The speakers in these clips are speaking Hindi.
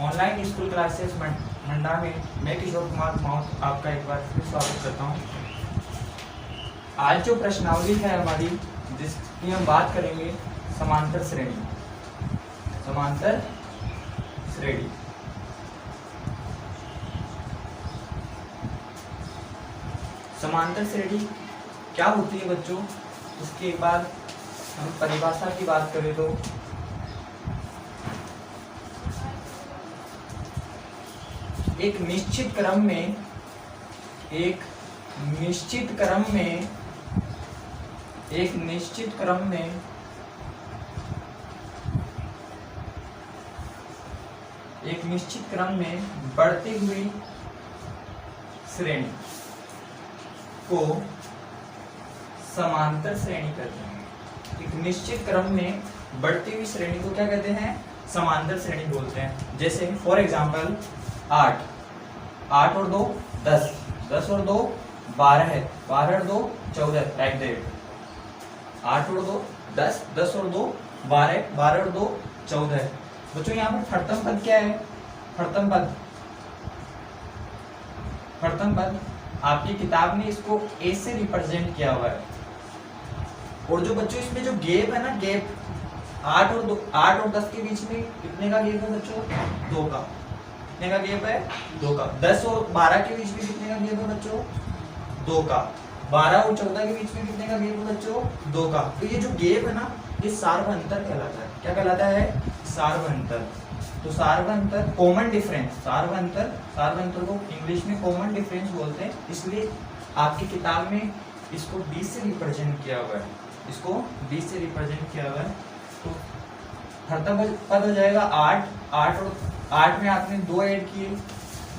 ऑनलाइन स्कूल क्लासेस मंडा में मैं किशोर कुमार माउथ आपका एक बार फिर स्वागत करता हूँ। आज जो प्रश्नावली है हमारी, जिसकी हम बात करेंगे समांतर श्रेणी। समांतर श्रेणी समांतर श्रेणी क्या होती है बच्चों, इसके एक बार हम परिभाषा की बात करें तो एक निश्चित क्रम में बढ़ती हुई श्रेणी को समांतर श्रेणी कहते हैं। एक निश्चित क्रम में बढ़ती हुई श्रेणी को क्या कहते हैं? समांतर श्रेणी बोलते हैं। जैसे फॉर एग्जांपल 8 और 2 10, 10 और 2 12 है, 12 और 2 14, लाइक दैट। 8 और 2 10, 10 और 2 12, 12 और 2 14 है। बच्चों यहाँ पर फर्तम पद क्या है? फर्तम पद आपकी किताब में इसको ए से रिप्रेजेंट किया हुआ है। और जो बच्चों इसमें जो गैप है ना, गैप 8 और 10 के बीच में कितने का गैप है बच्चों? 2 का। कितने का गैप है? 2 का। 10 और 12 के बीच में कितने का गैप है बच्चों? 2 का। 12 और 14 के बीच में कितने का गैप है बच्चों? 2 का। तो ये जो गैप है ना, ये सार्वअंतर कहलाता है। क्या कहलाता है? सार्वअंतर। तो सार्वअंतर, कॉमन डिफरेंस, सार्वअंतर को इंग्लिश में कॉमन डिफरेंस बोलते हैं। इसलिए आपकी किताब में इसको 20 से रिप्रेजेंट किया हुआ है। तो फर्तम पद हो जाएगा 8 और 8 में आपने 2 ऐड किए,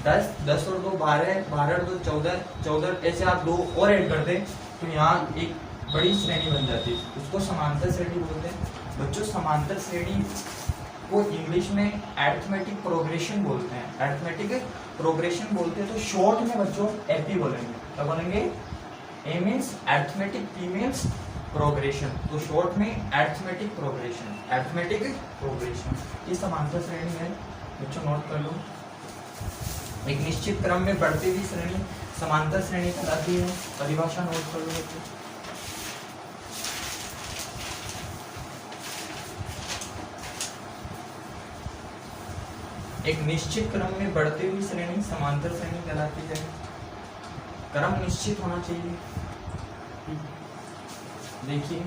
10 और 2 12, 12 और 2 14, ऐसे आप 2 और ऐड कर दें तो यहाँ एक बड़ी श्रेणी बन जाती है। उसको समांतर श्रेणी बोलते हैं। बच्चों समांतर श्रेणी को इंग्लिश में अरिथमेटिक प्रोग्रेशन बोलते हैं। तो शॉर्ट में बच्चों एपी बोलेंगे। क्या बोलेंगे? A means arithmetic, P means progression. तो शॉर्ट में अरिथमेटिक प्रोग्रेशन ये समांतर श्रेणी है। बच्चों नोट कर लो, एक निश्चित क्रम में बढ़ती हुई श्रेणी समांतर श्रेणी कहलाती है। परिभाषा नोट कर लो बच्चों। एक निश्चित क्रम में बढ़ती हुई श्रेणी समांतर श्रेणी कहलाती है। क्रम निश्चित होना चाहिए। देखिए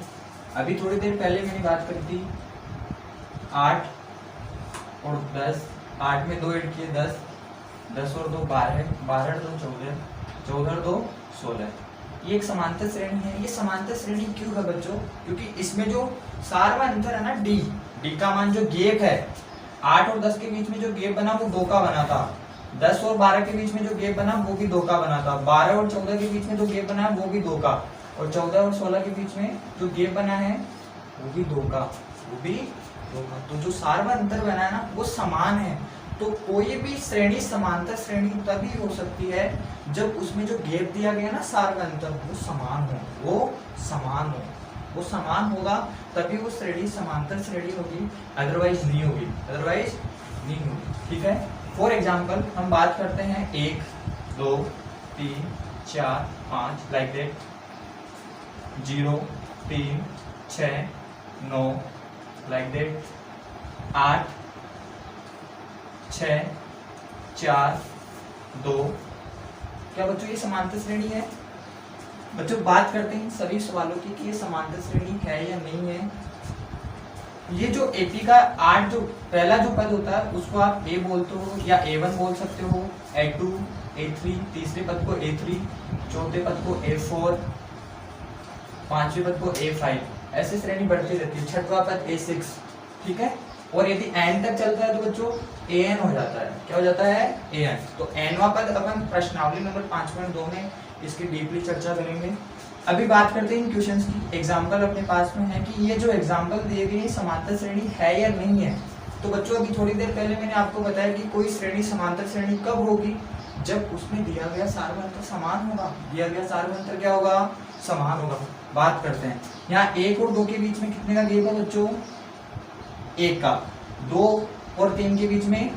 अभी थोड़ी देर पहले मैंने बात करी थी 8 और 10, 8 में 2 ऐड किए 10, 10 और 2 12, 12 और 2 14, 14 और 2 16। ये एक समांतर श्रेणी है। ये समांतर श्रेणी क्यों है बच्चों? क्योंकि इसमें जो सार्वअंतर है ना, डी का मान जो गैप है, 8 और 10 के बीच में जो गैप बना वो 2 का बना था। 10 और 12 के बीच में जो गैप बना वो भी 2 का बना था। 12 और 14 के बीच में जो गैप बना वो भी 2 का। और 14 और 16 के बीच में जो गैप बना है वो भी 2 का। तो जो सार्वअंतर बना है ना वो समान है। तो कोई भी श्रेणी समांतर श्रेणी तभी हो सकती है जब उसमें जो गैप दिया गया ना सार्वअंतर वो समान होगा, तभी वो श्रेणी समांतर श्रेणी होगी, अदरवाइज नहीं होगी। ठीक है। फॉर एग्जाम्पल हम बात करते हैं 1 2 3 4 5, लाइक दैट। 0 3 6 9, like that. 8 6 4 2। क्या बच्चों ये समांतर श्रेणी है? बच्चों बात करते हैं सभी सवालों की कि ये समांतर श्रेणी है या नहीं है। ये जो एपी का 8 जो पहला जो पद होता है उसको आप ए बोलते हो या A1 बोल सकते हो, A2 A3, तीसरे पद को A3, चौथे पद को A4, पांचवें पद को A5, ऐसे श्रेणी बढ़ती रहती है। छठवां पद A6, ठीक है। और यदि n तक चलता है तो बच्चों an हो जाता है। क्या हो जाता है? an। तो nवां पद अपन प्रश्नावली नंबर 5.2 में इसकी डीपली चर्चा करेंगे। अभी बात करते हैं इन क्वेश्चंस की। एग्जाम्पल अपने पास में है कि ये जो एग्जाम्पल दिए गए समांतर श्रेणी है या नहीं है। तो बच्चों अभी थोड़ी देर पहले मैंने आपको बताया कि कोई श्रेणी समांतर श्रेणी कब होगी? जब उसमें दिया गया सार्वअंतर समान होगा। दिया गया सार्वअंतर क्या होगा? समान होगा। बात करते हैं यहाँ 1 और 2 के बीच में कितने का गैप है बच्चों? 1 का। 2 और 3 के बीच में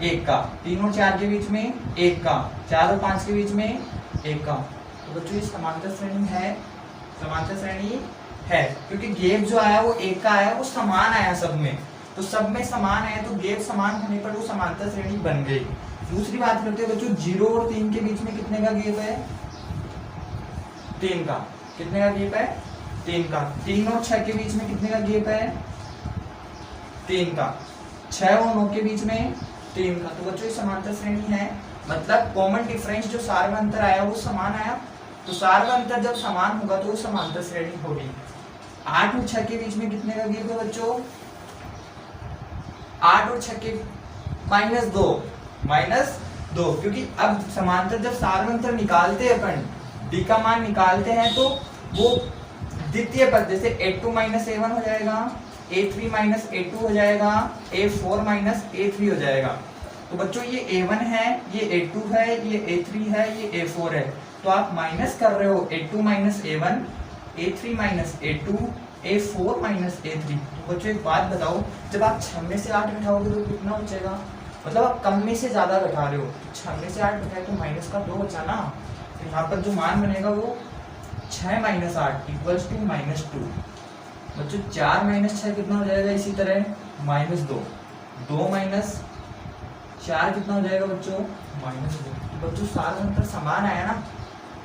1 का, 3 और 4 के बीच में 1 का, 4 और 5 के बीच में 1 का। तो बच्चों ये समांतर श्रेणी है, समांतर श्रेणी है, क्योंकि गैप जो आया वो 1 का आया, वो समान आया सब में, तो सब में समान आया, तो गैप समान होने पर वो समांतर श्रेणी बन गई। दूसरी बात करते हैं बच्चों 0 और 3 के बीच में कितने का गैप है? 3 का। कितने का गैप है? 3 का। 3 और 6 के बीच में कितने का गैप है? 3 का। 6 और 9 के बीच में 3 का। तो बच्चों ये समांतर श्रेणी है, मतलब कॉमन डिफरेंस जो सार में अंतर आया वो समान आया, तो सार में अंतर जब समान होगा तो वो समांतर श्रेणी होगी। 8 और 6 के बीच में कितने का गैप है बच्चों? 8 और 6 के -2, क्योंकि अब समांतर जब सार में अंतर निकालते हैं अपन, d का मान निकालते हैं, तो वो द्वितीय पद जैसे a2 - a1 हो जाएगा, a3 - a2 हो जाएगा, a4 - a3 हो जाएगा। तो बच्चों ये a1 है, ये a2 है, ये a3 है, ये a4 है, तो आप माइनस कर रहे हो a2 - a1, a3 - a2, a4 - a3। तो बच्चों एक बात बताओ, जब आप 6 में से 8 घटाओगे तो कितना बचेगा? मतलब आप कम में से ज्यादा घटा रहे हो, 6 में से 8 घटाए तो माइनस का 2 बचा ना, तो यहाँ पर जो मान बनेगा वो 6 - 8 = -2। बच्चों 4 - 6 कितना हो जाएगा? इसी तरह -2, 2 - 4 कितना हो जाएगा बच्चों? -2। बच्चों सारा अंतर समान आया ना,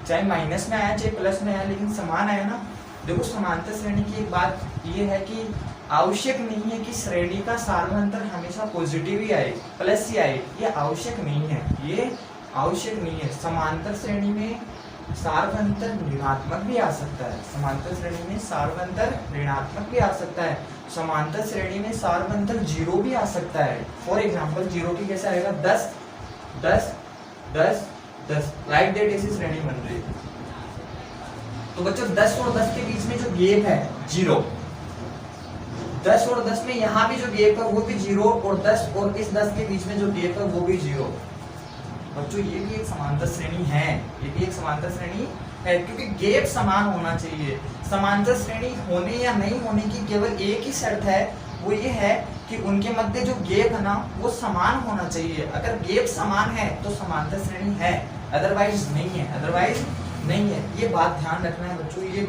चाहे माइनस में आया चाहे प्लस में आया, लेकिन समान आया ना। देखो समांतर श्रेणी की एक बात ये है कि आवश्यक नहीं है कि श्रेणी का सार्वंतर हमेशा पॉजिटिव ही आए, प्लस ही आए, ये आवश्यक नहीं है, ये आवश्यक नहीं है। समांतर श्रेणी में सार्वंतर ऋणात्मक भी आ सकता है, समांतर श्रेणी में सार्वंतर ऋणात्मक भी आ सकता है, समांतर श्रेणी में सार्वंतर 0 भी आ सकता है। फॉर एग्जांपल 0 की कैसे आएगा? 10 10 10 10, लाइक दैट ऐसी श्रेणी बन रही है। तो बच्चों 10 और 10 के बीच में जो गैप है 0, 10 और 10 में यहाँ भी जो गैप है वो भी 0, और 10 और इस 10 के बीच में जो गैप है वो भी 0। बच्चों ये भी एक समांतर श्रेणी है, ये भी एक समांतर श्रेणी है, क्योंकि गैप समान होना चाहिए। समांतर श्रेणी होने या नहीं होने की केवल एक ही शर्त है, वो ये है कि उनके मध्य जो गैप है ना वो समान होना चाहिए। अगर गैप समान है तो समांतर श्रेणी है, अदरवाइज नहीं है, अदरवाइज नहीं है। ये बात ध्यान रखना है बच्चों। ये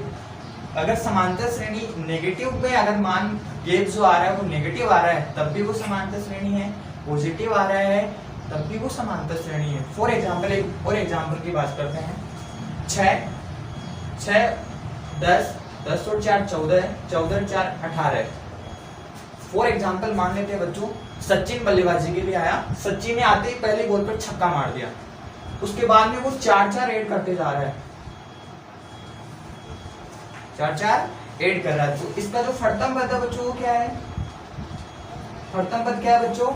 अगर समांतर श्रेणी नेगेटिव में अगर मान गैप जो आ रहा है वो नेगेटिव आ रहा है तब भी वो समांतर श्रेणी है, पॉजिटिव आ रहा है तब भी वो समांतर श्रेणी है। फॉर एग्जांपल एक और एग्जांपल की बात करते हैं। 6 10 10 और 4 14 है, 14 और 4 18 है। फॉर एग्जांपल मान लेते हैं बच्चों सचिन बल्लेबाजी के लिए आया, सचिन ने आते ही पहले बॉल पर छक्का मार दिया, उसके बाद में वो 4-4 ऐड करते जा रहा है, 4-4 ऐड कर रहा है। तो इसका जो फर्तम पद है बच्चों वो क्या है? फर्तम पद क्या है बच्चों?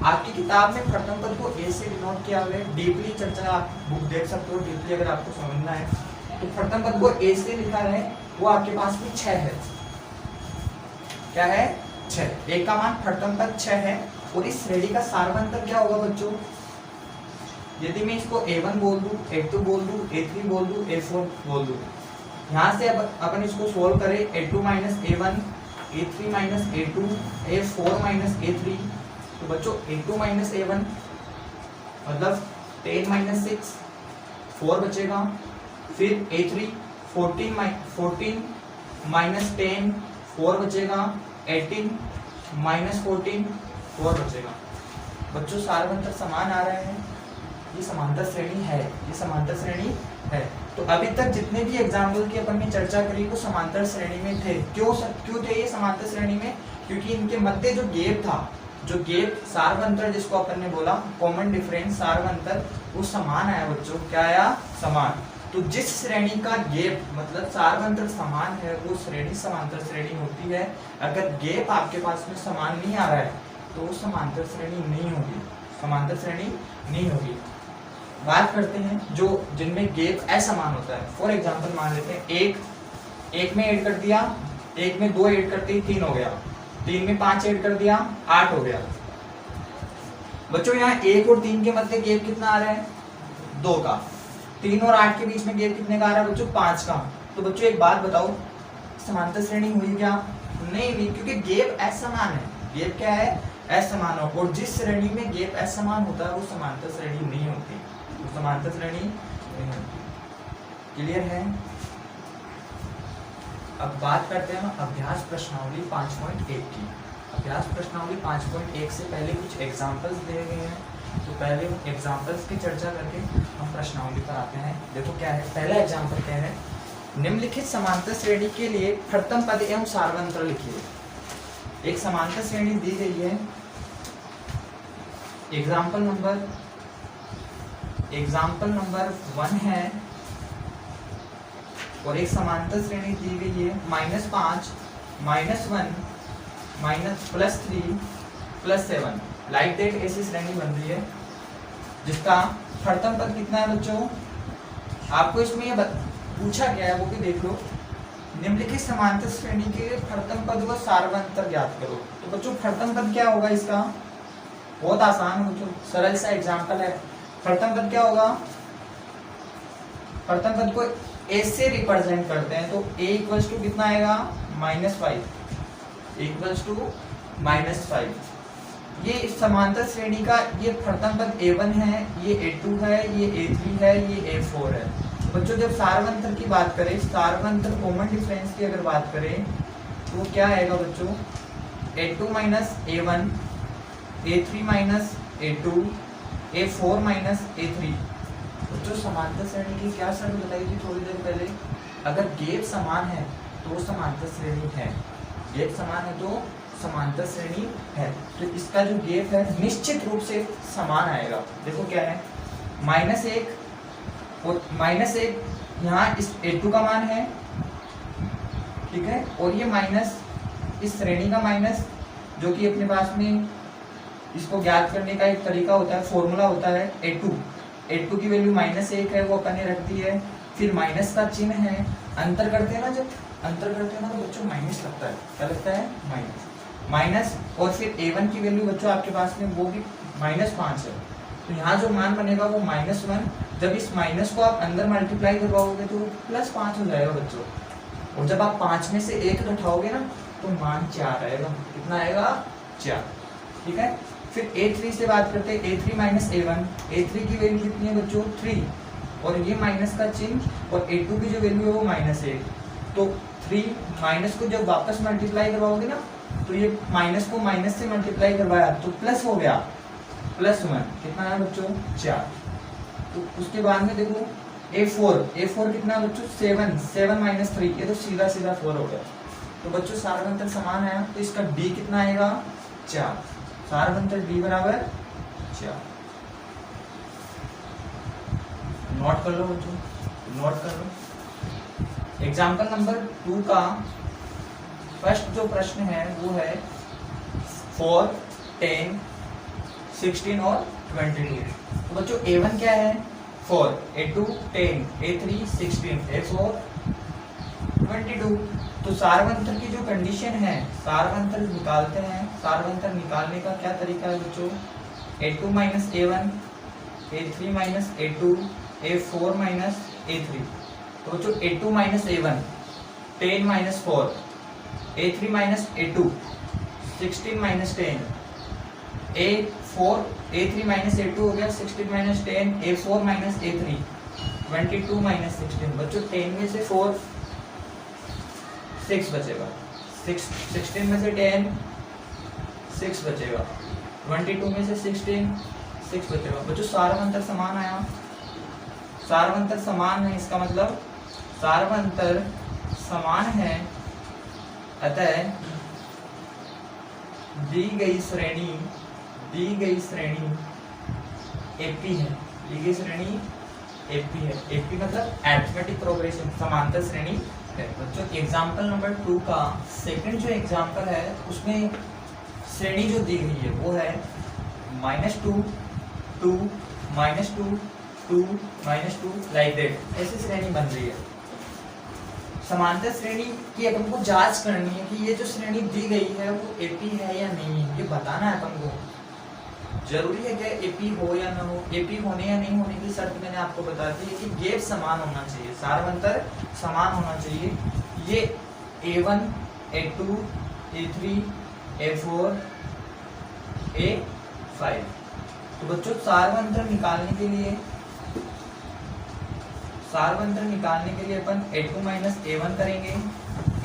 आपकी किताब में फर्तम पद को ए से डिनोट किया हुआ है, डीपली चर्चा आप बुक देख सकते हो, डीपली अगर आपको समझना है तो फर्तम पद को ए से लिखा है, वो आपके पास में 6 है। क्या है? 6। एक का मान फर्तम पद 6 है, और इस श्रेणी का सार्वंतर क्या होगा बच्चों? यदि मैं इसको a1 बोल दूं, a2 बोल दूं, a3 बोल दूं, a4 बोल दूं, यहाँ से अपन इसको सोल्व करें a2 - a1, a3 - a2, a4 - a3, तो बच्चों a2 - a1 मतलब 10 - 6 4 बचेगा, फिर a3 14 - 10 4 बचेगा, 18 - 14 4 बचेगा। बच्चों सार्वंतर समान आ रहे हैं, ये समांतर श्रेणी है, ये समांतर श्रेणी है। तो अभी तक जितने भी एग्जाम्पल की अपन ने चर्चा करी वो समांतर श्रेणी में थे। क्यों थे ये समांतर श्रेणी में? क्योंकि इनके मध्य जो गैप था, जो गैप सार्वंतर जिसको अपन ने बोला कॉमन डिफरेंस सार्वंतर, वो समान आया बच्चों। क्या आया? समान। तो जिस श्रेणी का गैप मतलब सार्वंतर समान है वो श्रेणी समांतर श्रेणी होती है। अगर गैप आपके पास में समान नहीं आ रहा है तो वो समांतर श्रेणी नहीं होगी, समांतर श्रेणी नहीं होगी। बात करते हैं जो जिनमें गैप असमान होता है। फॉर एग्जांपल मान लेते हैं एक में ऐड कर दिया, एक में 2 ऐड करते ही 3 हो गया, 3 में 5 ऐड कर दिया 8 हो गया। बच्चों यहाँ 1 और 3 के मध्य गैप कितना आ रहा है? 2 का। 3 और 8 के बीच में गैप कितने का आ रहा है बच्चों? 5 का। तो बच्चों एक बात बताओ, समांतर श्रेणी हुई क्या? नहीं, क्योंकि गैप असमान है। गैप क्या है? असमान हो, और जिस श्रेणी में गैप असमान होता है वो समांतर श्रेणी नहीं होती, वो समांतर श्रेणी नहीं होती। क्लियर है? अब बात करते हैं अभ्यास प्रश्नावली 5.1 की। अभ्यास प्रश्नावली 5.1 से पहले कुछ एग्जाम्पल्स दिए गए हैं, तो पहले एग्जाम्पल्स की चर्चा करके हम प्रश्नावली पर आते हैं। देखो क्या है, पहला एग्जाम्पल क्या है, निम्नलिखित समांतर श्रेणी के लिए प्रथम पद एवं सार्वंत्र लिखिए। एक समांतर श्रेणी दी गई है, एग्जाम्पल नंबर 1 है, और एक समांतर श्रेणी दी गई है -5, -1, +3, +7। लाइक दैट ऐसी श्रेणी बन रही है जिसका प्रथम पद कितना है बच्चों। आपको इसमें ये पूछा गया है, वो भी देख लो। निम्नलिखित समांतर श्रेणी के लिए प्रथम पद व सार्वंतर ज्ञात करो। तो बच्चों प्रथम पद क्या होगा इसका, बहुत आसान बच्चों, सरल सा एग्जाम्पल है। प्रथम पद क्या होगा, प्रथम पद को ए से रिप्रेजेंट करते हैं, तो a इक्वल्स टू कितना आएगा -5, इक्वल्स टू -5। ये इस समांतर श्रेणी का ये प्रथम पद a1 है, ये a2 है, ये a3 है, ये a4 है। बच्चों जब सार्वंतर की बात करें, सार्वंतर कॉमन डिफरेंस की अगर बात करें तो क्या आएगा बच्चों, a2 - a1, a3 - a2, a4 - a3। बच्चों समांतर श्रेणी की क्या शर्त बताई थी थोड़ी देर पहले, अगर गैप समान है तो समांतर श्रेणी है, गैप समान है तो समांतर श्रेणी है। तो इसका जो गैप है निश्चित रूप से समान आएगा। देखो क्या है, -1 और -1 यहाँ इस a2 का मान है, ठीक है, और ये माइनस इस श्रेणी का माइनस, जो कि अपने पास में इसको ज्ञात करने का एक तरीका होता है, फॉर्मूला होता है a2 की वैल्यू -1 है, वो अपन ने रख दी है, फिर माइनस का चिन्ह है, अंतर करते हैं ना, जब अंतर करते हैं ना तो बच्चों माइनस लगता है, क्या लगता है माइनस, और फिर a1 की वैल्यू बच्चों आपके पास में वो भी -5 है, तो यहाँ जो मान बनेगा वो -1। जब इस माइनस को आप अंदर मल्टीप्लाई करवाओगे तो +5 हो जाएगा बच्चों, और जब आप 5 में से 1 घटाओगे ना तो मान 4 आएगा, कितना आएगा 4, ठीक है। फिर a3 से बात करते हैं, a3 - a1, a3 की वैल्यू कितनी है बच्चों 3, और ये माइनस का चिन्ह, और a2 की जो वैल्यू है वो -1, तो 3 माइनस को जब वापस मल्टीप्लाई करवाओगे ना तो ये माइनस को माइनस से मल्टीप्लाई करवाया तो प्लस हो गया, +1, कितना है बच्चों 4। तो उसके बाद में देखो a4 कितना है बच्चों 7 - 3, ये तो सीधा 4 हो गया। तो बच्चों सार्वंतर समान है, तो इसका d कितना आएगा 4, सार्वंतर d बराबर 4। नोट कर लो बच्चों, नोट कर लो। एग्जाम्पल नंबर 2 का फर्स्ट जो प्रश्न है वो है 4, 10, 16 और 22। तो बच्चों a1 क्या है 4, a2 10, a3 16, a4 22। तो सार्वंतर की जो कंडीशन है, सार्वंतर निकालते हैं। सार्वंतर निकालने का क्या तरीका है बच्चों, a2 - a1, a3 - a2, a4 - a3। तो बच्चों a2 - a1 10 - 4, a3 - a2 16 - 10, a3 - a2 हो गया 16 - 10, a4 - a3 22 - 16। बच्चों 10 में से 4 6 बचेगा, 16 में से 10 6 बचेगा, 22 में से 16 6 बचेगा। बच्चों सार्वंतर समान आया, सार्वंतर समान है, इसका मतलब सार्वंतर समान है, अतः दी गई श्रेणी एपी है, दी गई श्रेणी एपी है। एपी मतलब अरिथमेटिक प्रोग्रेशन, समांतर श्रेणी है। बच्चों एग्जाम्पल नंबर 2 का सेकंड जो एग्जाम्पल है उसमें श्रेणी जो दी गई है वो है -2, 2, -2, 2, -2 लाइक दैट, ऐसी श्रेणी बन रही है। समांतर श्रेणी की अपन को जांच करनी है कि ये जो श्रेणी दी गई है वो एपी है या नहीं है, ये बताना है अपन को। जरूरी है कि एपी हो या ना हो, एपी होने या नहीं होने की शर्त मैंने आपको बता दी है कि गैप समान होना चाहिए, सार्वंतर समान होना चाहिए। ये a1, a2, a3, a4, A5। तो बच्चों सारवंतर निकालने के लिए अपन A2 माइनस A1 करेंगे,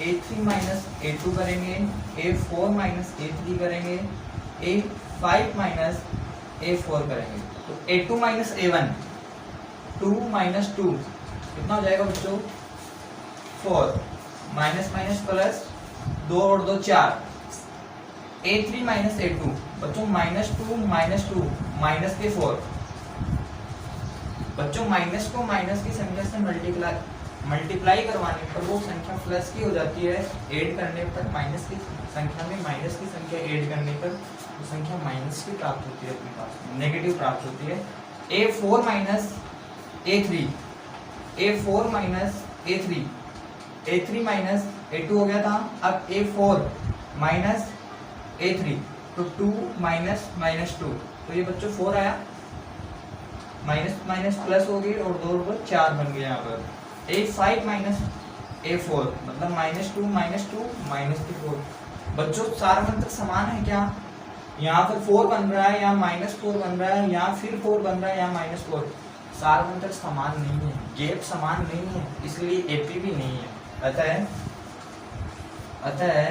A3 माइनस A2 करेंगे, A4 माइनस A3 करेंगे, A5 माइनस A4 करेंगे। तो A2 माइनस A1, 2 माइनस 2 कितना हो जाएगा बच्चों? 4, माइनस माइनस प्लस, 2 और 2 4। A3 माइनस A2 बच्चों -2 -2 माइनस के 4। बच्चों माइनस को माइनस की संख्या से मल्टीप्लाई करवाने पर वो संख्या प्लस की हो जाती है, ऐड करने पर माइनस की संख्या में माइनस की संख्या ऐड करने पर वो संख्या माइनस की प्राप्त होती है, अपने पास नेगेटिव प्राप्त होती है। A4 minus A3, A4 minus A3, A3 minus A2 हो गया था। अब A4 माइनस A3, तो 2 माइनस माइनस 2, तो ये बच्चों 4 आया, माइनस माइनस प्लस हो गई और 2 और 2 4 बन गया। यहाँ पर A5 माइनस A4 मतलब -2 -2 -4। बच्चों सारवंतर समान है क्या? यहाँ पर 4 बन रहा है, यहाँ -4 बन रहा है, यहाँ फिर 4 बन रहा है, यहाँ -4। सारवंतर समान नहीं है, गैप समान नहीं है, इसलिए AP भी नहीं है। अतः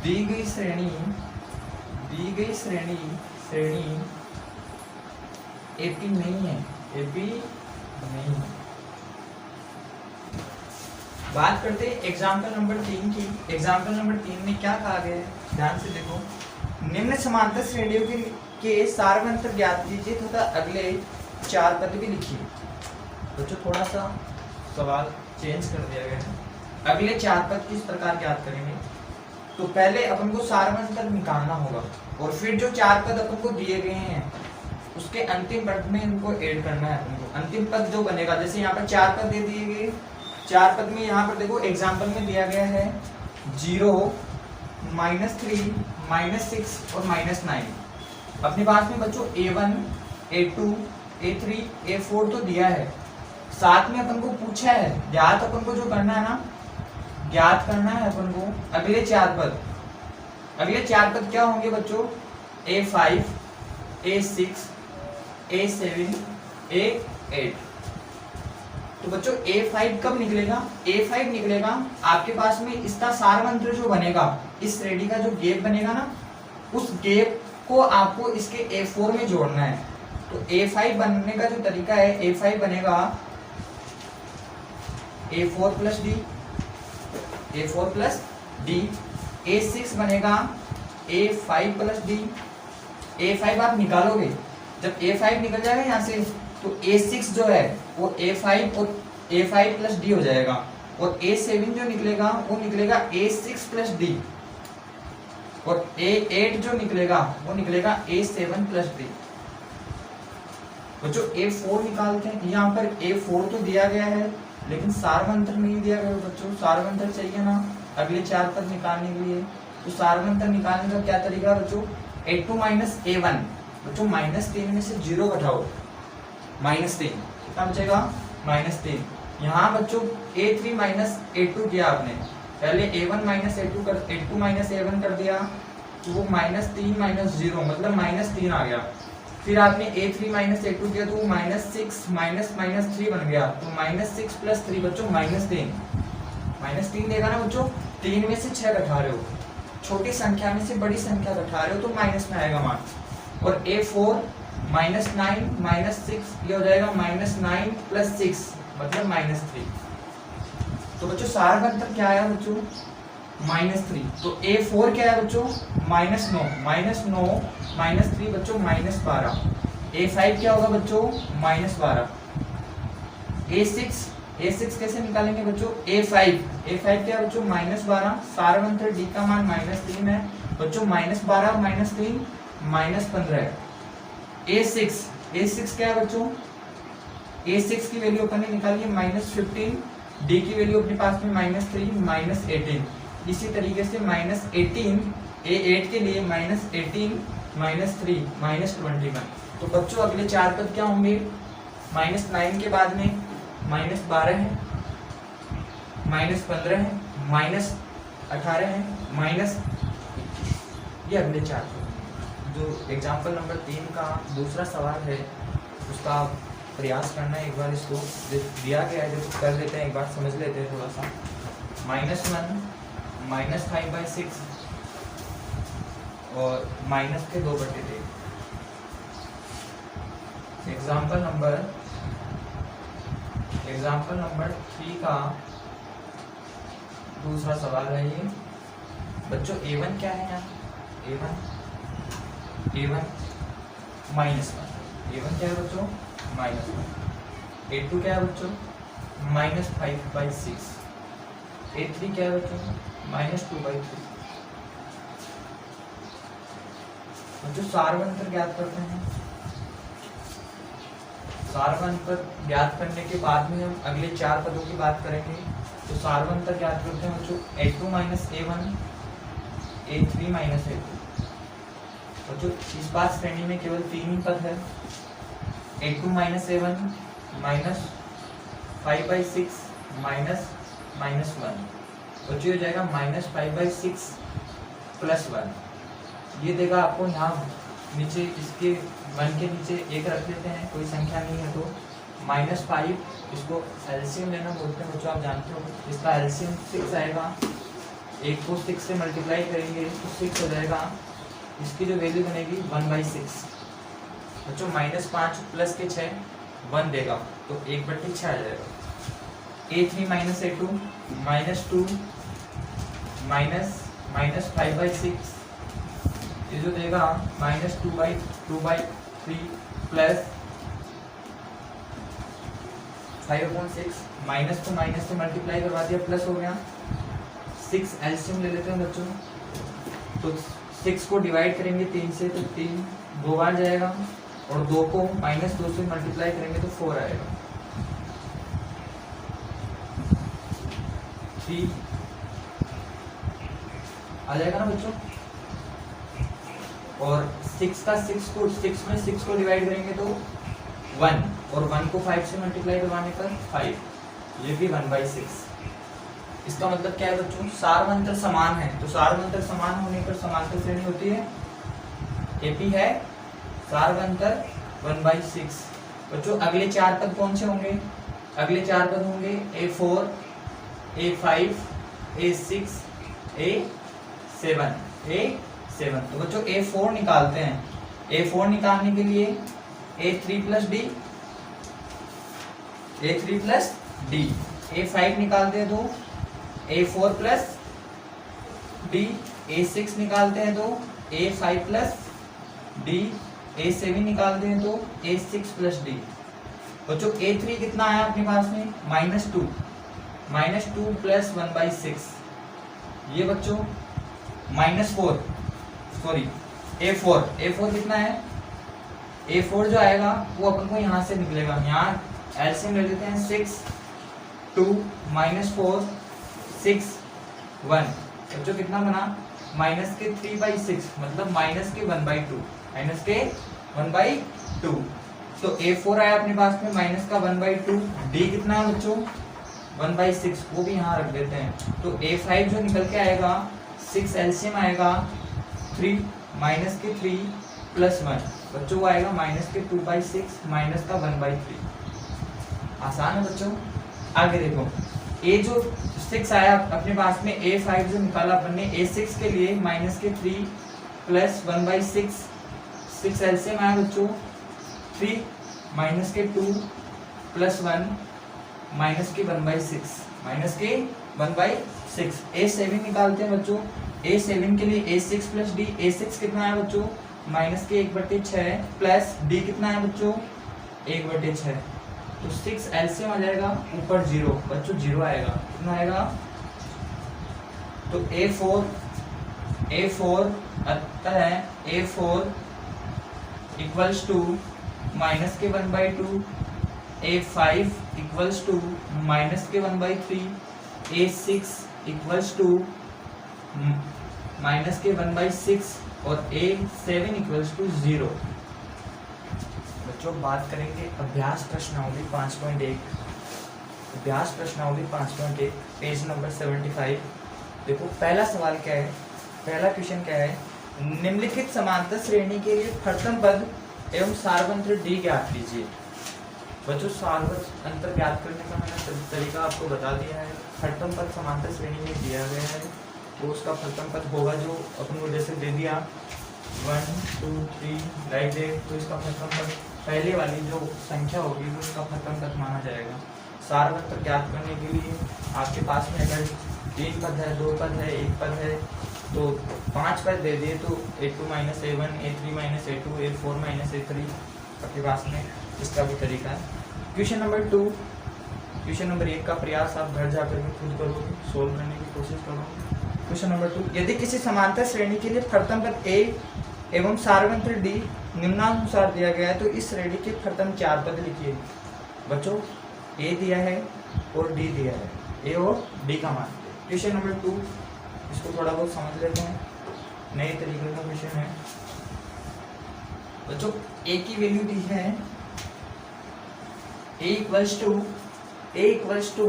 दी गई श्रेणी AP नहीं है, AP नहीं है। बात करते हैं एग्जाम्पल नंबर 3 की। एग्जाम्पल नंबर 3 में क्या कहा गया है, ध्यान से देखो। निम्न समांतर श्रेणियों के सारवंतर ज्ञात कीजिए तथा अगले 4 पद भी लिखिए। बच्चों थोड़ा सा सवाल चेंज कर दिया गया है। अगले 4 पद किस प्रकार ज्ञात करेंगे? तो पहले अपन को सारवंतर निकालना होगा और फिर जो 4 पद अपन को दिए गए हैं उसके अंतिम पद में इनको ऐड करना है अपन को। अंतिम पद जो बनेगा, जैसे यहाँ पर 4 पद दे दिए गए, 4 पद में यहाँ पर देखो एग्जाम्पल में दिया गया है 0, -3, -6 और -9। अपने पास में बच्चों A1, A2, A3, A4 तो दिया है, साथ में अपन को पूछा है ज्ञात अपन को जो करना है ना, ज्ञात करना है अपन को अगले 4 पद। अगले 4 पद क्या होंगे बच्चों? A5, A6, A7, A8। तो बच्चों A5 कब निकलेगा? A5 निकलेगा आपके पास में इसका सारवंतर जो बनेगा, इस श्रेणी का जो गैप बनेगा ना, उस गैप को आपको इसके A4 में जोड़ना है। तो A5 बनने का जो तरीका है, A5 बनेगा A4 plus D, A4 plus D। A6 बनेगा A5 प्लस D। A5 आप निकालोगे, जब A5 निकल जाएगा यहाँ से, तो A6 जो है वो A5 और A5 प्लस D हो जाएगा, और A7 जो निकलेगा वो निकलेगा A6 प्लस D, और A8 जो निकलेगा वो निकलेगा A7 प्लस D। बच्चों A4 निकालते हैं। यहाँ पर A4 तो दिया गया है लेकिन सारवंतर नहीं दिया गया बच्चों, सारवंतर चाहिए ना अगले 4 पद निकालने के लिए। तो सारवंतर निकालने का क्या तरीका बच्चों? A2 माइनस A1, बच्चों -3 में से 0 घटाओ, -3 कितना बचेगा? -3। यहाँ बच्चों A3 माइनस A2 किया आपने, पहले A1 minus A2 minus A1 कर दिया, तो वो -3 माइनस 0 मतलब -3 आ गया। फिर आपने A3 माइनस A2 किया तो वो -6 माइनस -3 बन गया, तो -6 प्लस 3 बच्चों -3 देगा ना बच्चों। 3 में से 6 घटा रहे हो, छोटी संख्या में से बड़ी संख्या घटा रहे हो तो माइनस में आएगा मान। और A4 -9 -6 ये हो जाएगा -9 प्लस 6 मतलब -3। तो बच्चों सारवंतर क्या आया बच्चों? -3। तो A4 क्या है बच्चों? -9 -3 बच्चों -12। A5 क्या होगा बच्चों? -12। A6 कैसे निकालेंगे बच्चों? A5 क्या बच्चों? -12। सारवंतर D का मान -3 है बच्चों, -12 और -3 -15 है। A6 क्या है बच्चों? A6 की वैल्यू अपन ने निकाली है -15, D की वैल्यू अपने पास में -3 -18। इसी तरीके से -18 A8 के लिए -18 -3 -21। तो बच्चों अगले 4 पद क्या होंगे? -9 के बाद में -12 है, -15 है, -18 है, -21। ये अगले 4 पद जो एग्जाम्पल नंबर 3 का दूसरा सवाल है उसका प्रयास करना है। एक बार इसको दिया गया है जो कर लेते हैं, एक बार समझ लेते हैं थोड़ा सा। -1 -5/6 और माइनस के 2/3। एग्जाम्पल नंबर 3 का दूसरा सवाल है ये। बच्चों A1 क्या है यहाँ? A1 -1। A1 क्या है बच्चों? -1। A2 क्या है बच्चों? -5/6। A3 क्या है बच्चों? -2/3। बच्चों सारवंतर ज्ञात करते हैं। सारवंतर ज्ञात करने के बाद में हम अगले 4 पदों की बात करेंगे। तो सारवंतर ज्ञात करते हैं बच्चों A2 - A1 A3 - A2। बच्चों इस बात श्रेणी में केवल 3 ही पद है। A2 - A1 -5/6 -1। बच्चों ये जाएगा -5/6 + 1। ये देगा आपको यहाँ नीचे, इसके 1 के नीचे 1 रख लेते हैं, कोई संख्या नहीं है तो -5। इसको एलसीएम लेना बोलते हैं बच्चों, आप जानते हो। इसका एलसीएम 6 आएगा। 1 को 6 से मल्टीप्लाई करेंगे तो 6 हो जाएगा। इसकी जो वैल्यू बनेगी 1/6। बच्चों -5 + के 6 1 देगा तो 1/6 आ जाएगा। A3 - A2 -2 -5/6 ये जो देगा -2/3 प्लस 5/6। माइनस तो माइनस से मल्टीप्लाई करवा दिया, प्लस हो गया। 6 एलसीएम ले लेते हैं बच्चों। तो 6 को डिवाइड करेंगे 3 से तो 3 2 बार जाएगा, और 2 को -2 से मल्टीप्लाई करेंगे तो 4 आएगा। 3 आ जाएगा ना बच्चों। और 6 में 6 को डिवाइड करेंगे तो 1, और 1 को 5 से मल्टीप्लाई करवाने पर 5, ये भी 1/6। इसका मतलब क्या है बच्चों? सारवंतर समान है। तो सारवंतर समान होने पर समांतर श्रेणी होती है। एपी है सारवंतर 1/6। बच्चों अगले 4 पद कौन से होंगे? अगले 4 पद होंगे A4 A5 A6 A7। तो बच्चों A4 निकालते हैं। A4 निकालने के लिए A3 + D। A5 निकालते हैं तो A4 + D। A6 निकालते हैं तो A5 + D। A7 निकालते हैं तो A6 + D। बच्चों A3 कितना आया अपने पास में? -2 + 1/6। ये बच्चों A4 कितना है? A4 जो आएगा वो अपन को यहाँ से निकलेगा। यहाँ एलसीएम ले लेते हैं। 6 2 -4 6 1। बच्चों कितना बना? -3/6, मतलब -1/2। तो A4 आया अपने पास में -1/2। D कितना है बच्चों? 1/6, वो भी यहाँ रख देते हैं। तो A5 जो निकल के आएगा 6 एलसीएम आएगा 3 -3 + 1। बच्चों वो आएगा -2/6 -1/3। आसान है बच्चों। आगे देखो, A जो 6 आया अपने पास में, A5 जो निकाला अपन ने, A6 के लिए -3 + 1/6। 6 एलसीएम आया बच्चों 3 -2 + 1 -1/6। A7 निकालते हैं बच्चों। A7 के लिए A6 + D। A6 कितना है बच्चों? -1/6 प्लस D कितना है बच्चों? 1/6। तो 6 एलसीएम आ जाएगा, ऊपर 0। बच्चों 0 आएगा। कितना आएगा? तो A4 आता है A4 = -1/2। A5 = -1/3। A6 = -1/6 और A7 = 0। बच्चों बात करेंगे अभ्यास प्रश्नावली 5.1। अभ्यास प्रश्नावली 5.1 पेज नंबर 75। देखो पहला सवाल क्या है? पहला क्वेश्चन क्या है निम्नलिखित समांतर श्रेणी के लिए प्रथम पद एवं सार्वंत्र डी ज्ञात कीजिए। बच्चों सार्वंत्र ज्ञात करने का मैंने तरीका आपको बता दिया है। प्रथम पद समांतर श्रेणी में दिया गया है तो उसका प्रथम पद होगा जो अपन को जैसे दे दिया 1 2 3 लाइक दैट, तो इसका प्रथम पद पहले वाली जो संख्या होगी वो इसका प्रथम पद माना जाएगा। सार्वंत्र ज्ञात करने के लिए आपके पास में अगर 3 पद है, 2 पद है, 1 पद है तो 5 पद दे दिए तो a2 - a1 a3 - a2 a4 - a3 आपके पास में इसका भी तरीका है। क्वेश्चन नंबर 2, क्वेश्चन नंबर 1 का प्रयास आप घर जाकर के खुद करोगे, सोल्व करने की कोशिश करोगे। क्वेश्चन नंबर 2, यदि किसी समांतर श्रेणी के लिए प्रथम पद a एवं सार्वंत्र d निम्नानुसार दिया गया है तो इस श्रेणी के प्रथम 4 पद लिखिए। बच्चों a दिया है और d दिया है, a और d का मान। क्वेश्चन नंबर 2 इसको थोड़ा बहुत समझ लेते हैं, नए तरीके का क्वेश्चन है। बच्चों a की वैल्यू दी है a इक्वल्स टू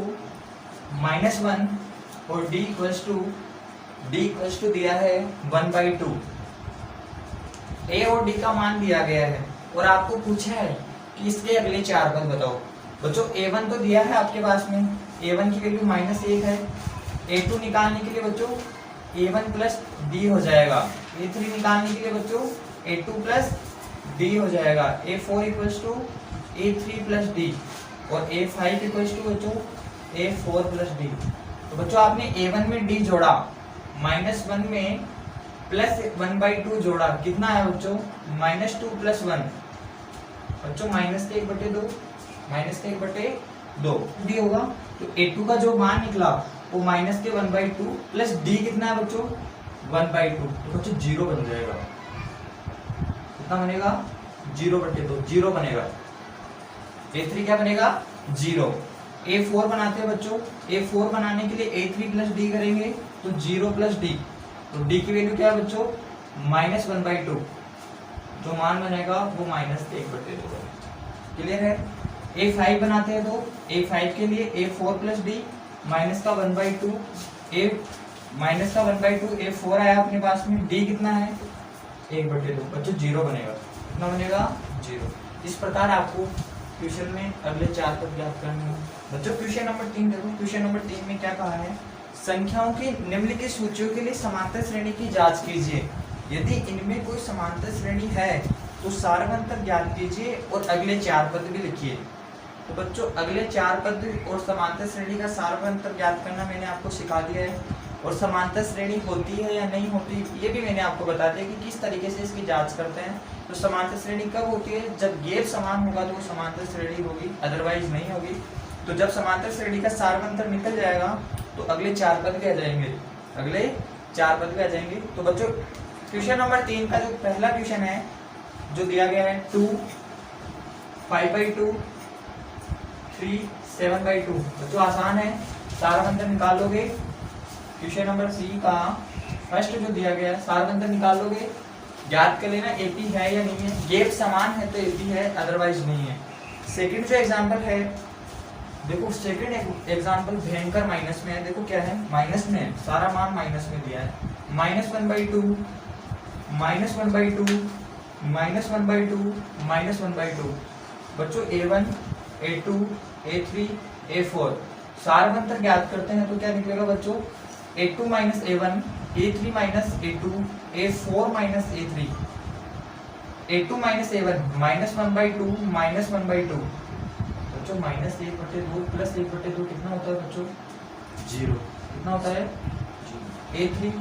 -1 और d इक्वल्स टू दिया है 1/2। a और d का मान दिया गया है और आपको पूछा है कि इसके अगले 4 पद बताओ। बच्चों a1 तो दिया है आपके पास में, a1 की वैल्यू -1 है। a2 निकालने के लिए बच्चों a1 प्लस d हो जाएगा। a3 निकालने के लिए बच्चों a2 प्लस d हो जाएगा। a4 equals to a3 plus d और a5 इक्वल्स टू बच्चों a4 प्लस d। तो बच्चों आपने a1 में d जोड़ा, -1 में प्लस 1/2 जोड़ा, कितना है बच्चों -2 प्लस 1। बच्चों -1/2 d होगा तो a2 का जो मान निकला वो -1/2 प्लस d कितना है बच्चों 1/2, तो बच्चों 0 बन जाएगा। कितना बनेगा 0/2, 0 बनेगा। a3 क्या बनेगा 0। a4 बनाते हैं बच्चों, a4 बनाने के लिए a3 प्लस d करेंगे तो 0 प्लस d, तो d की वैल्यू क्या है बच्चों -1/2, जो मान बनेगा वो -1/2। क्लियर है। a5 बनाते हैं तो a5 के लिए a4 प्लस d माइनस का 1/2 a4 आया अपने पास में, d कितना है 1/2, बच्चों 0 बनेगा। कितना बनेगा 0। इस प्रकार आपको क्वेश्चन में अगले 4 पद ज्ञात करने हैं। बच्चों क्वेश्चन नंबर 3 देखो, क्वेश्चन नंबर 3 में क्या कहा है, संख्याओं की निम्नलिखित सूचियों के लिए समांतर श्रेणी की जांच कीजिए। यदि इनमें कोई समांतर श्रेणी है तो सार्वंतर ज्ञात कीजिए और अगले 4 पद भी लिखिए। तो बच्चों अगले 4 पद और समांतर श्रेणी का सार्वंतर ज्ञात करना मैंने आपको सिखा दिया है, और समांतर श्रेणी होती है या नहीं होती ये भी मैंने आपको बता दिया कि किस तरीके से इसकी जांच करते हैं। तो समांतर श्रेणी कब होती है, जब गैप समान होगा तो वो समांतर श्रेणी होगी, अदरवाइज नहीं होगी। तो जब समांतर श्रेणी का सार्वंतर निकल जाएगा तो अगले 4 पद भी आ जाएंगे, अगले 4 पद भी आ जाएंगे। तो बच्चों क्वेश्चन नंबर 3 का जो पहला क्वेश्चन है जो दिया गया है 2 5/2 3 7/2, बच्चों आसान है, सार्वंतर निकाल लोगे। क्वेश्चन नंबर सी का फर्स्ट जो दिया गया है सार्वंतर निकाल लोगे, ज्ञात कर लेना एपी है या नहीं है। गैप समान है तो एपी है, अदरवाइज नहीं है। सेकंड जो एग्जांपल है देखो, सेकंड एग्जांपल भयंकर माइनस में है। देखो क्या है, माइनस में है, सारा मान माइनस में दिया है। -1/2 -1/2 बच्चों a1 a2 a3 a4 सार्वंतर ज्ञात करते हैं तो क्या निकलेगा बच्चों a2 - a1 a3 - a2 a4 - a3 a2 - a1 -1/2 -1/2 बच्चों -1/2 प्लस 1/2 कितना होता है बच्चों 0। कितना होता है a3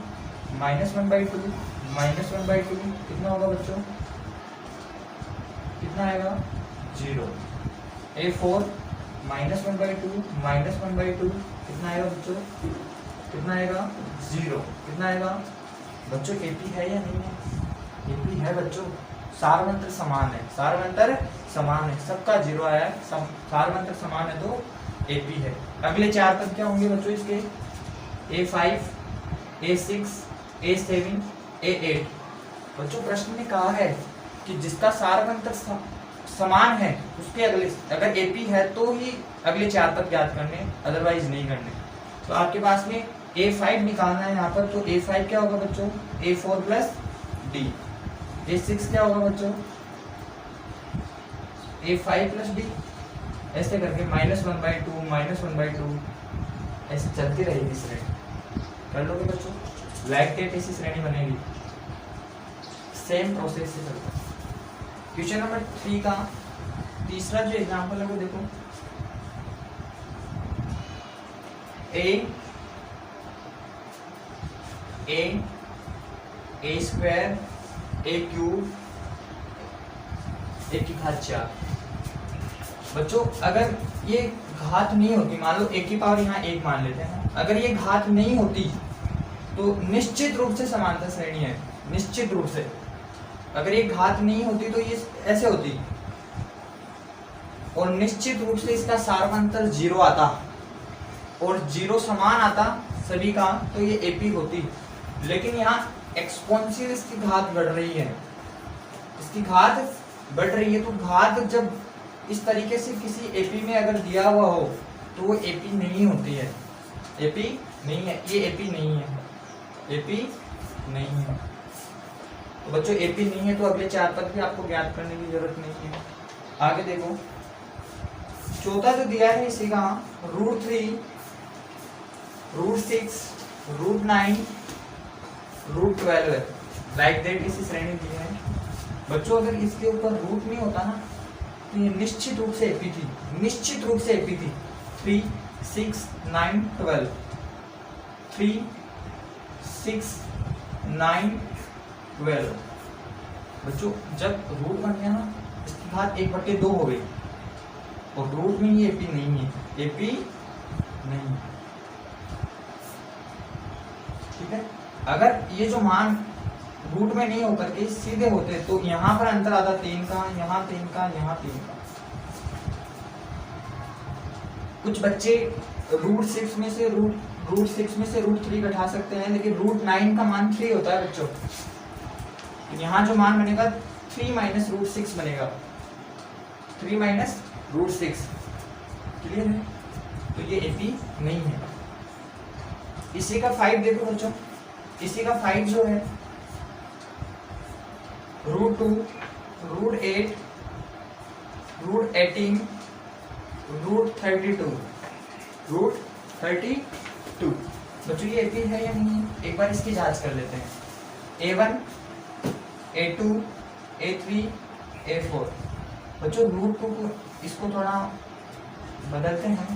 -1/2 -1/2 कितना होगा बच्चों, कितना आएगा 0। a4 -1/2 -1/2 कितना आएगा बच्चों, कितना आएगा 0। कितना आएगा बच्चों एपी है या नहीं है, एपी है बच्चों, सार्वंतर समान है, सार्वंतर समान है, सबका 0 आया है, सार्वंतर समान है तो एपी है। अगले 4 पद क्या होंगे बच्चों इसके a5 a6 a7 a8। बच्चों प्रश्न में कहा है कि जिसका सार्वंतर समान है उसके अगले, अगर एपी है तो ही अगले 4 पद ज्ञात करने, अदरवाइज नहीं करने। तो आपके पास में a5 निकालना है यहाँ पर, तो a5 क्या होगा बच्चों a4 प्लस डी। A6 क्या होगा बच्चों? A5 प्लस डी, ऐसे करके -1/2 -1/2 ऐसे चलती रहेगी श्रेणी। कर लोगे बच्चों? लाइक टेट ऐसी श्रेणी बनेगी, सेम प्रोसेस से चलता है। क्वेश्चन नंबर 3 का तीसरा जो एग्जांपल है वो देखो। a square a cube a की घात 4। बच्चों अगर ये घात नहीं होती, मान लो a की पावर यहाँ 1 मान लेते हैं, अगर ये घात नहीं होती तो निश्चित रूप से समांतर श्रेणी है, निश्चित रूप से। अगर ये घात नहीं होती तो ये ऐसे होती, और निश्चित रूप से इसका सार्वंतर 0 आता और 0 समान आता सभी का, तो ये एपी होती। लेकिन यहाँ एक्सपोनेंशियल इसकी घात बढ़ रही है, इसकी घात बढ़ रही है, तो घात जब इस तरीके से किसी एपी में अगर दिया हुआ हो तो वो एपी नहीं होती है, एपी नहीं है, ये एपी नहीं है, एपी नहीं है। तो बच्चों एपी नहीं है तो अगले 4 पद भी आपको ज्ञात करने की जरूरत नहीं है। आगे देखो, चौथा जो दिया है इसी का √3, √6, √9, √12 है, लाइक दैट इसी श्रेणी दी है। बच्चों अगर इसके ऊपर रूट नहीं होता ना तो ये निश्चित रूप से एपी थी, निश्चित रूप से एपी थी। 3, 6, 9, 12, 3, 6, 9, 12। बच्चों जब रूट बन गया ना, इसकी घात 1/2 हो गई, और रूट में ये एपी नहीं है, एपी नहीं। ठीक है, अगर ये जो मान रूट में नहीं होकर के सीधे होते तो यहाँ पर अंतर आता 3 का, यहाँ 3 का, यहाँ 3 का। कुछ बच्चे √6 में से √3 घटा सकते हैं, लेकिन √9 का मान 3 होता है बच्चों। तो यहाँ जो मान बनेगा 3 - √6 बनेगा, 3 - √6। क्लियर है? तो ये एपी नहीं है। इसी का 5 देखो बच्चों, इसी का 5 जो है √2, √8, √18, √32, √32। बच्चों ये एपी है या नहीं है? एक बार इसकी जांच कर लेते हैं। A1, A2, A3, A4। बच्चों √2 को इसको थोड़ा बदलते हैं,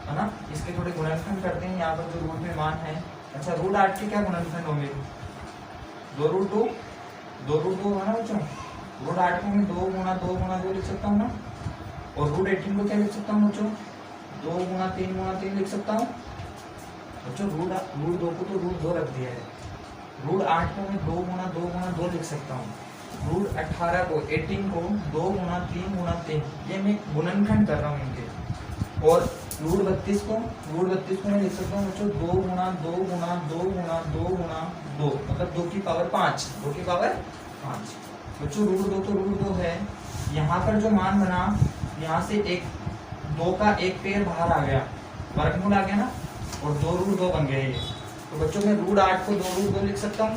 है ना, इसके थोड़े गुणनखंड करते हैं। यहाँ पर जो रूट में मान है, अच्छा √8 के क्या गुणनखंड होंगे? 2√2, 2√2 है ना बच्चों। √8 को मैं 2 × 2 × 2 लिख सकता हूँ ना, और √18 को क्या लिख सकता हूँ बच्चों? 2 × 3 × 3 लिख सकता हूँ बच्चों। √2 को तो √2 रख दिया है। √8 को मैं 2 × 2 × 2 लिख सकता हूँ। √18 को 18 को 2 × 3 × 3, ये मैं गुणनखंड कर रहा हूँ इनके। और √32 को मैं लिख सकता हूँ बच्चों 2 × 2 × 2 × 2 × 2, मतलब 2 की पावर 5, 2 की पावर 5। बच्चों √2 तो √2 है। यहाँ पर जो मान बना, यहाँ से 2 का एक पेड़ बाहर आ गया, वर्गमूल आ गया ना, और 2√2 बन गया ये। तो बच्चों मैं √8 को 2√2 लिख सकता हूँ,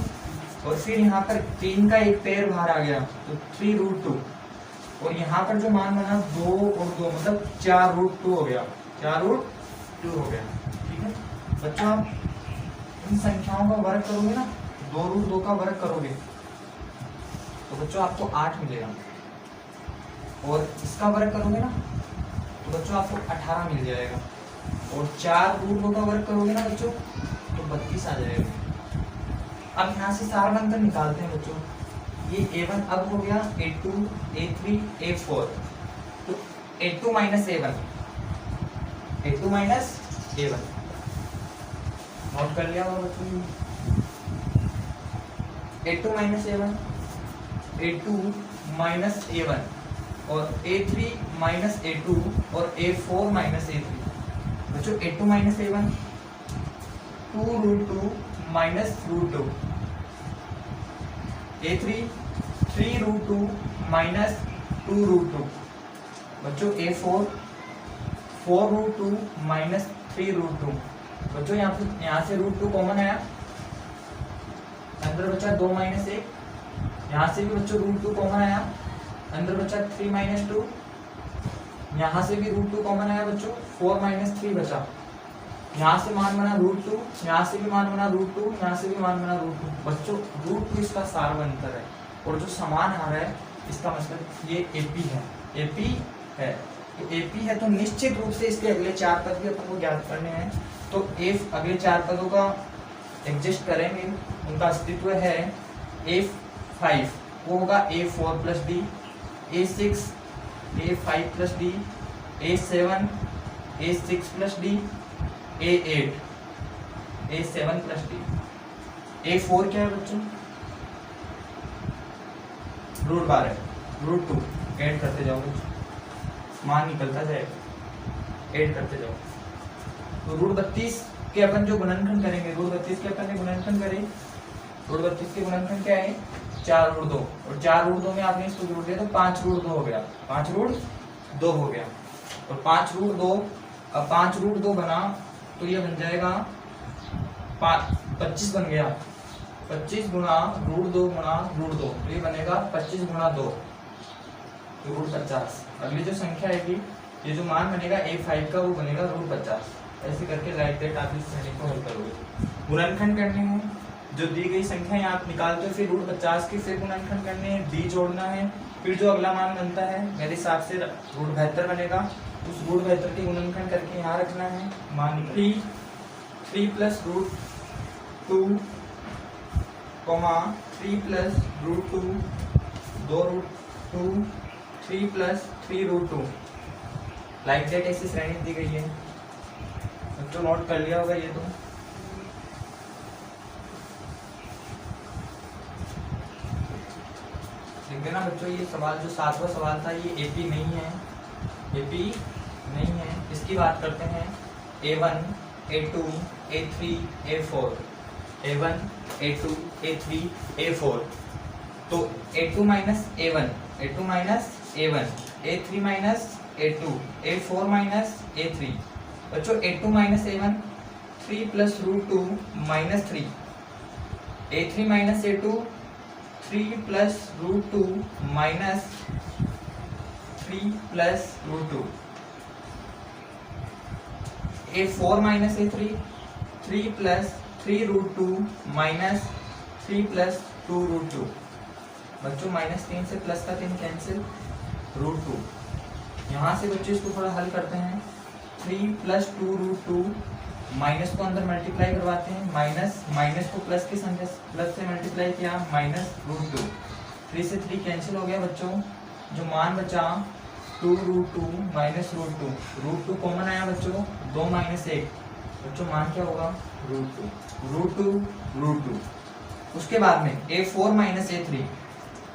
और फिर यहाँ पर 3 का एक पेड़ बाहर आ गया तो 3√2, और यहाँ पर जो मान बना 2 और 2 मतलब 4√2 हो गया, 4√2 हो गया। ठीक है बच्चों, आप इन संख्याओं का वर्ग करोगे ना, 2√2 का वर्ग करोगे तो बच्चों आपको 8 मिलेगा, और इसका वर्ग करोगे ना तो बच्चों आपको 18 मिल जाएगा, और 4√2 का वर्ग करोगे ना बच्चों तो 32 आ जाएगा। अब यहाँ से सारवंतर निकालते हैं बच्चों। ये A1 अब हो गया A2, A3, A4, तो A2 - A1, A2 - A1 note कर लिया होगा बच्चों। A2 - A1, A2 - A1, और A3 - A2, और A4 - A3। बच्चों A2 - A1 2√2 - √2, A3 3√2 - 2√2। बच्चों A4 4√2 - 3√2। बच्चों यहाँ से √2 कॉमन आया, अंदर बचा 2 - 1, यहाँ से भी बच्चों रूट 2 कॉमन आया, अंदर बचा 3 माइनस 2, यहाँ से भी रूट 2 कॉमन आया बच्चों, 4 माइनस 3 बचा, यहाँ से मान बना रूट 2, यहाँ से भी मान बना रूट 2, यहाँ से भी मान बना रूट 2। बच्चों रूट 2 इसका सार्वंतर है, और जो समान आ रहा है इसका मतलब ये एपी है, एपी है। तो एपी है तो निश्चित रूप से इसके अगले 4 पद भी अपन को ज्ञात करने हैं। तो एफ अगले 4 पदों का एग्जिस्ट करेंगे, उनका अस्तित्व है। A5 वो होगा A4 plus D, A6 A5 plus D, A7 A6 plus D, A8 A7 plus D. A4 क्या है बच्चों? रूट 12, रूट 2 ऐड करते जाओ बच्चों, मान निकलता जाएगा, ऐड करते जाओ। तो रूट 32 के अपन जो गुणनखंड करेंगे, रूट 32 के अपन ने गुणनखंड करे, रूट 32 के गुणनखंड क्या है? 4 रूट 2, और 4 रूट 2 में आपने इसको जोड़ दिया तो 5 रूट 2 हो गया, 5 रूट 2 हो गया, और 5 रूट 2, अब 5 रूट 2 बना तो ये बन जाएगा 25 बन गया, 25 गुणा रूट 2 गुणा रूट 2, तो ये बनेगा 25 गुणा 2, तो रूट 50। अगली जो संख्या आएगी, ये जो मान बनेगा A5 का वो बनेगा रूट 50। ऐसे करके लाइक दैट आप इस श्रेणी को हल करोगे। गुणनखंड करने हैं, जो दी गई संख्या आप निकालते हो, फिर रूट 50 की फिर गुणनखंड करने हैं, डी जोड़ना है, फिर जो अगला मान बनता है मेरे हिसाब से रूट 72 बनेगा, उस रूट 72 की गुणनखंड करके यहाँ रखना है। मान 3 plus root 2 3 plus root 2 2 root 2 3 plus 3 root 2, like that ऐसी श्रेणी दी गई है। बच्चों नोट कर लिया होगा ये तो। लिख देना बच्चों, ये सवाल जो 7वां सवाल था ये एपी नहीं है, एपी नहीं है। इसकी बात करते हैं A1 A2 A3 A4, A1 A2 A3 A4। तो A2 minus A1, A2 minus A1, A3 minus A2, A4 minus A3। बच्चों A2 minus A1 3 plus root 2 minus 3, A3 minus A2 3 plus root 2 minus 3 plus root 2, A4 minus A3 3 plus 3 root 2 minus 3 plus 2 root 2। बच्चों माइनस 3 से प्लस का 3 कैंसिल, रूट 2। यहाँ से बच्चों इसको थोड़ा हल करते हैं, 3 प्लस 2 रूट 2, माइनस को अंदर मल्टीप्लाई करवाते हैं, माइनस को प्लस की संख्या प्लस से मल्टीप्लाई किया, माइनस रूट 2, 3 से 3 कैंसिल हो गया बच्चों। जो मान बचा 2 रूट 2 माइनस रूट 2 कॉमन आया बच्चों, 2 माइनस 1, बच्चों मान क्या होगा? रूट 2। उसके बाद में A4 माइनस A3,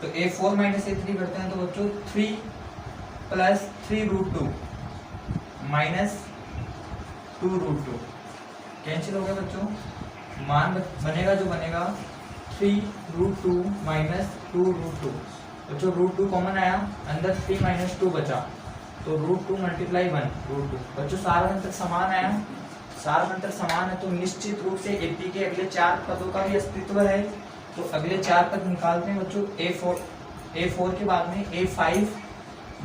तो A4 माइनस A3 करते हैं तो बच्चों 3 plus 3 root 2 minus 2 root 2 cancel हो गया बच्चों। मान बनेगा जो बनेगा 3 रूट 2 माइनस 2 रूट 2। बच्चों रूट 2 कॉमन आया, अंदर 3 माइनस 2 बचा, तो रूट 2 मल्टीप्लाई 1 रूट 2। बच्चों सार्वंतर समान आया, सार्वंतर समान है तो निश्चित रूप से एपी के अगले 4 पदों का भी अस्तित्व है। तो अगले 4 पद निकालते हैं बच्चों। A4 के बाद में A5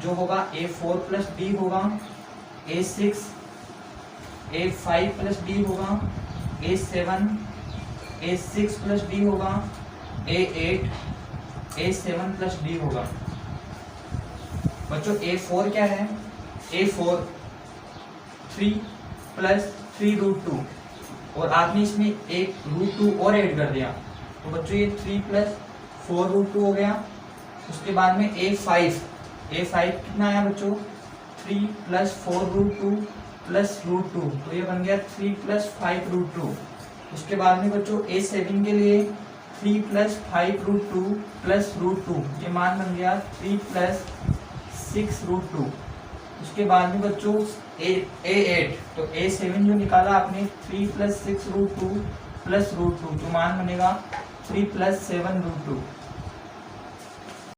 जो होगा A4 प्लस डी होगा, A6 A5 प्लस डी होगा, A7 A6 प्लस डी होगा, A8 A7 प्लस डी होगा। बच्चों A4 क्या है? A4 3 प्लस 3 रूट 2, और आपने इसमें एक रूट 2 और ऐड कर दिया, तो बच्चों ये 3 प्लस 4 रूट 2 हो गया। उसके बाद में A5 कितना आया बच्चों? 3 प्लस 4 रूट 2 प्लस रूट 2, तो ये बन गया 3 प्लस 5 रूट 2। उसके बाद में बच्चों A7 के लिए 3 प्लस 5 रूट 2 प्लस रूट 2, ये मान बन गया 3 प्लस 6 रूट 2। उसके बाद में बच्चों A8, तो A7 जो निकाला आपने 3 प्लस 6 रूट 2 प्लस रूट 2, जो मान बनेगा 3 प्लस 7 रूट 2।